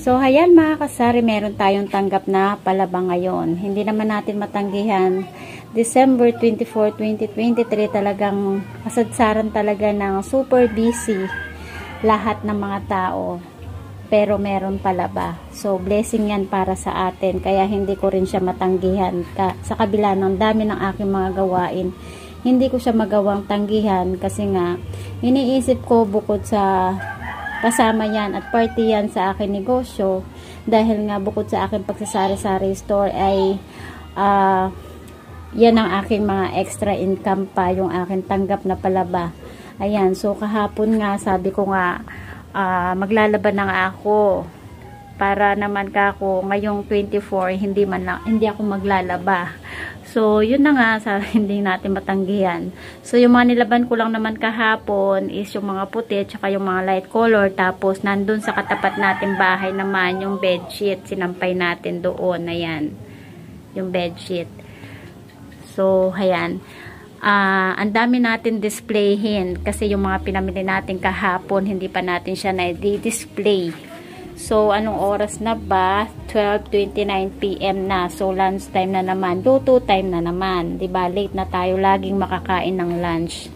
So, ayan mga kasari, meron tayong tanggap na palaba ngayon. Hindi naman natin matanggihan. December 24, 2023, talagang kasadsaran talaga ng super busy lahat ng mga tao. Pero meron palaba. So, blessing yan para sa atin. Kaya hindi ko rin siya matanggihan. Sa kabila ng dami ng aking mga gawain, hindi ko siya magawang tanggihan kasi nga, iniisip ko bukod sa kasama yan at party yan sa aking negosyo, dahil nga bukod sa aking pagsasari-sari store ay yan ang aking mga extra income pa, yung aking tanggap na palaba. Ayan, so kahapon nga sabi ko nga maglalaba na nga ako para naman kako ngayong 24 hindi ako maglalaba. So, yun na nga, hindi natin matanggihan. So, yung mga nilaban ko lang naman kahapon is yung mga puti, tsaka yung mga light color. Tapos, nandun sa katapat natin bahay naman, yung bedsheet. Sinampay natin doon. Ayan. Yung bedsheet. So, ayan. Ang dami natin displayhin. Kasi yung mga pinamili natin kahapon, hindi pa natin siya na-display. So, anong oras na ba? 12:29 PM na. So, lunch time na naman. Luto time na naman. Diba? Late na tayo laging makakain ng lunch.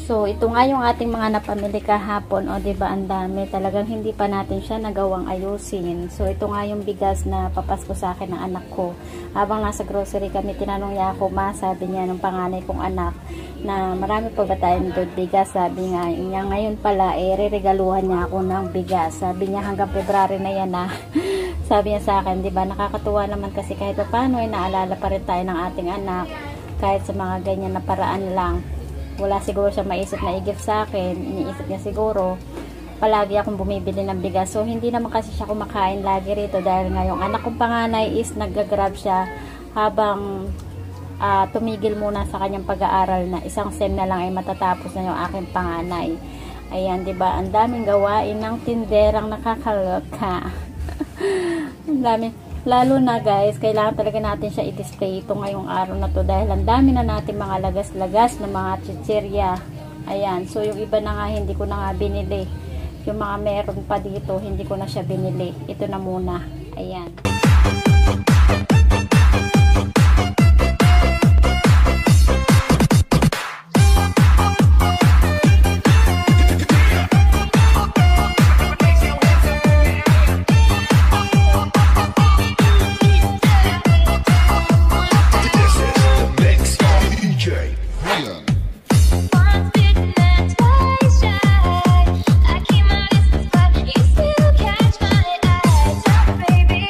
So, ito nga yung ating mga napamili kahapon. O, diba? Ang dami. Talagang hindi pa natin siya nagawang ayusin. So, ito nga yung bigas na papasko sa akin ng anak ko. Habang nasa grocery kami, tinanong niya ako, ma, sabi niya ng panganay kong anak, na marami pa ba tayong bigas? Sabi nga, niya ngayon pala, re-regaluhan niya ako ng bigas. Sabi niya hanggang February na yan na. Sabi niya sa akin, diba, nakakatuwa naman kasi kahit pa paano, naalala pa rin tayo ng ating anak. Kahit sa mga ganyan na paraan lang. Wala siguro siya maisip na i-gift sa akin. Iniisip niya siguro, palagi akong bumibili ng bigas. So, hindi naman kasi siya kumakain lagi rito dahil nga yung anak kong panganay is nag-grab siya habang tumigil muna sa kanyang pag-aaral na isang sem na lang ay matatapos na yung aking panganay. Ayan, diba? Ang daming gawain ng tinderang nakakaloka. Ang dami. Lalo na guys, kailangan talaga natin siya i-display ito ngayong araw na to dahil ang dami na natin mga lagas-lagas na mga chichirya. Ayan, so yung iba na nga hindi ko na nga binili. Yung mga meron pa dito, hindi ko na siya binili. Ito na muna. Ayan. I keep my distance, but you still catch my eyes. Oh, baby.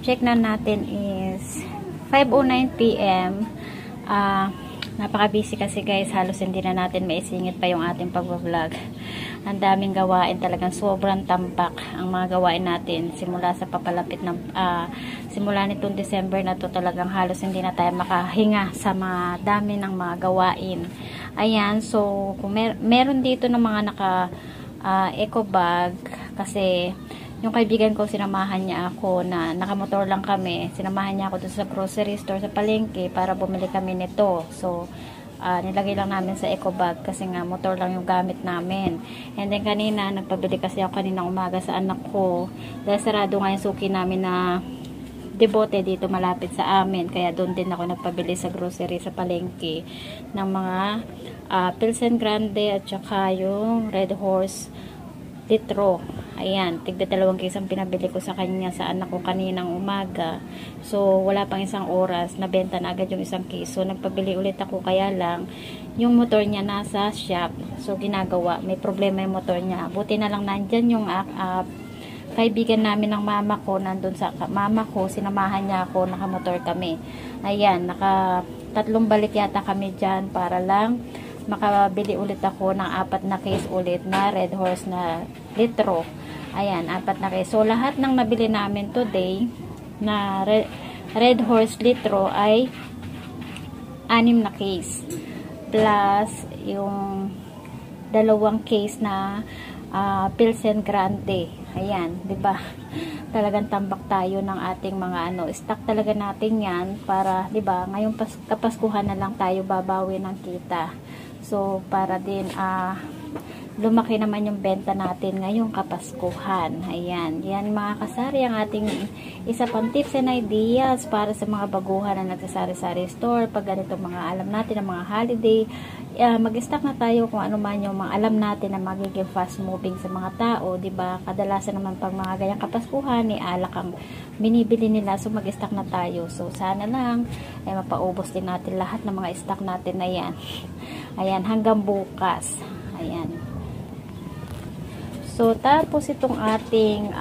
check na natin is 5:09 PM. Napaka-busy kasi guys, halos hindi na natin maisingit pa yung ating pag-vlog. Ang daming gawain, talagang sobrang tampak ang mga gawain natin simula sa papalapit ng simula nitong December na to, talagang halos hindi na tayo makahinga sa mga dami ng mga gawain. Ayan, so kung meron dito ng mga naka eco bag, kasi yung kaibigan ko, sinamahan niya ako na nakamotor lang kami. Sinamahan niya ako doon sa grocery store sa palengke para bumili kami nito. So, nilagay lang namin sa eco bag kasi nga motor lang yung gamit namin. And then kanina, nagpabili kasi ako kaninang umaga sa anak ko. Dahil sarado nga yung suki namin na Debote dito malapit sa amin. Kaya doon din ako nagpabili sa grocery sa palengke ng mga Pilsen Grande at saka yung Red Horse litro. Ayan, tigda 2 case ang pinabili ko sa kanya sa anak ko kaninang umaga. So, wala pang isang oras, nabenta na agad yung 1 case. So, nagpabili ulit ako, kaya lang yung motor niya nasa shop. So, ginagawa, may problema yung motor niya. Buti na lang nandyan yung kaibigan namin ng mama ko, nandun sa mama ko, sinamahan niya ako, nakamotor kami. Ayan, 3 balik yata kami dyan para lang makabili ulit ako ng 4 na case ulit na Red Horse na litro. Ayan, 4 na case. So, lahat ng nabili namin today na Red Horse litro ay 6 na case. Plus, yung 2 case na Pilsen Grande. Ayan, 'di ba? Talagang tambak tayo ng ating mga stock talaga natin 'yan para 'di ba, ngayong Kapaskuhan na lang tayo babawi ng kita. So, para din lumaki naman yung benta natin ngayong Kapaskuhan. Ayan. Yan mga kasari, ang ating isa pang tips and ideas para sa mga baguhan na nagsasari-sari store. Pag ganito mga alam natin ng mga holiday, mag-stock na tayo kung ano man yung mga alam natin na magiging fast moving sa mga tao. Diba? Kadalasan naman pag mga ganyang Kapaskuhan, alak ang binibili nila. So, mag-stock na tayo. So, sana lang ay mapaubos din natin lahat ng mga stock natin na yan. Ayan, hanggang bukas. Ayan. So, tapos itong ating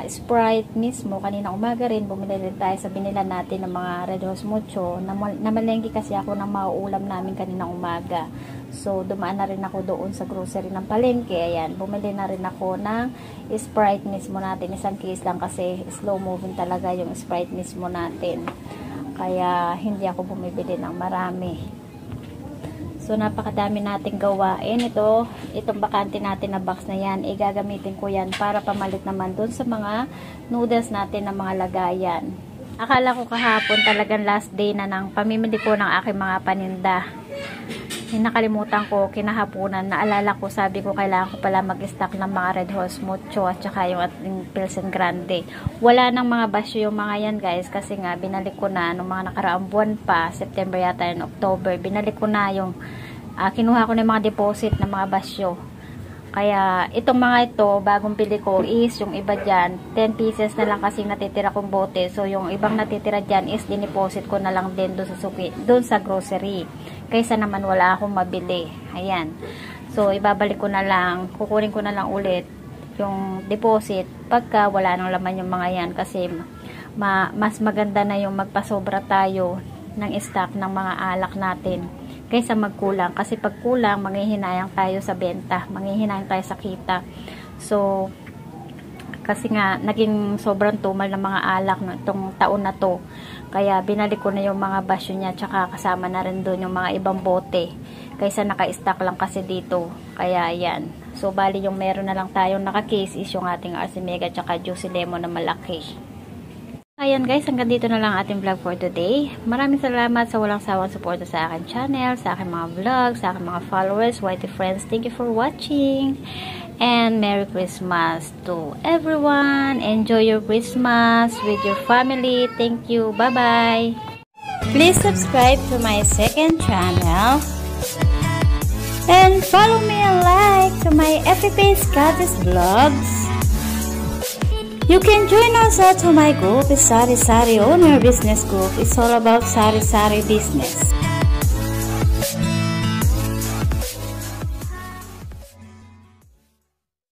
Sprite mismo, kanina umaga rin, bumili rin tayo sa binila natin ng mga Red Horse Mucho. Namalengke kasi ako ng mauulam namin kanina umaga. So, dumaan na rin ako doon sa grocery ng palengke. Ayan, bumili na rin ako ng Sprite mismo natin. 1 case lang kasi slow moving talaga yung Sprite mismo natin. Kaya, hindi ako bumibili ng marami. So, napakadami nating gawain. Itong bakante natin na box na yan, gagamitin ko yan para pamalit naman dun sa mga noodles natin na mga lagayan. Akala ko kahapon talagang last day na ng pamimili ko ng aking mga paninda. Nakalimutan ko, kinahaponan, naalala ko, sabi ko kailangan ko pala mag-stock ng mga Red Horse Mucho at saka yung ating Pilsen Grande. Wala nang mga basyo yung mga yan guys, kasi nga binalik ko na nung mga nakaraang buwan pa, September yata and October, binalik ko na yung kinuha ko na yung mga deposit ng mga basyo. Kaya itong mga ito, bagong pili ko is yung iba dyan, 10 pieces na lang kasi natitira kong bote. So yung ibang natitira dyan is dineposit ko na lang din doon sa suki, doon sa grocery. Kaysa naman wala akong mabili. Ayan. So ibabalik ko na lang, kukunin ko na lang ulit yung deposit pagka wala nang laman yung mga yan, kasi mas maganda na yung magpasobra tayo ng stock ng mga alak natin kaysa magkulang, kasi pag kulang manghihinayang tayo sa benta, manghihinayang tayo sa kita. So kasi nga naging sobrang tumal ng mga alak itong taon na to, kaya binalik ko na yung mga basyo niya, tsaka kasama na rin doon yung mga ibang bote kaysa naka-stock lang kasi dito. Kaya yan, so bali yung meron na lang tayong naka-case is yung ating RC Mega tsaka Juicy Lemon na malaki. Ayan guys, hanggang dito na lang ating vlog for today. Maraming salamat sa walang sawang suporta sa akin channel, sa aking mga vlogs, sa aking mga followers, YT friends. Thank you for watching. And Merry Christmas to everyone. Enjoy your Christmas with your family. Thank you. Bye-bye. Please subscribe to my second channel. And follow me and like to my FB page, Goddess Vlogs. You can join also to my group, Sari Sari Owner Business Group. It's all about Sari Sari business.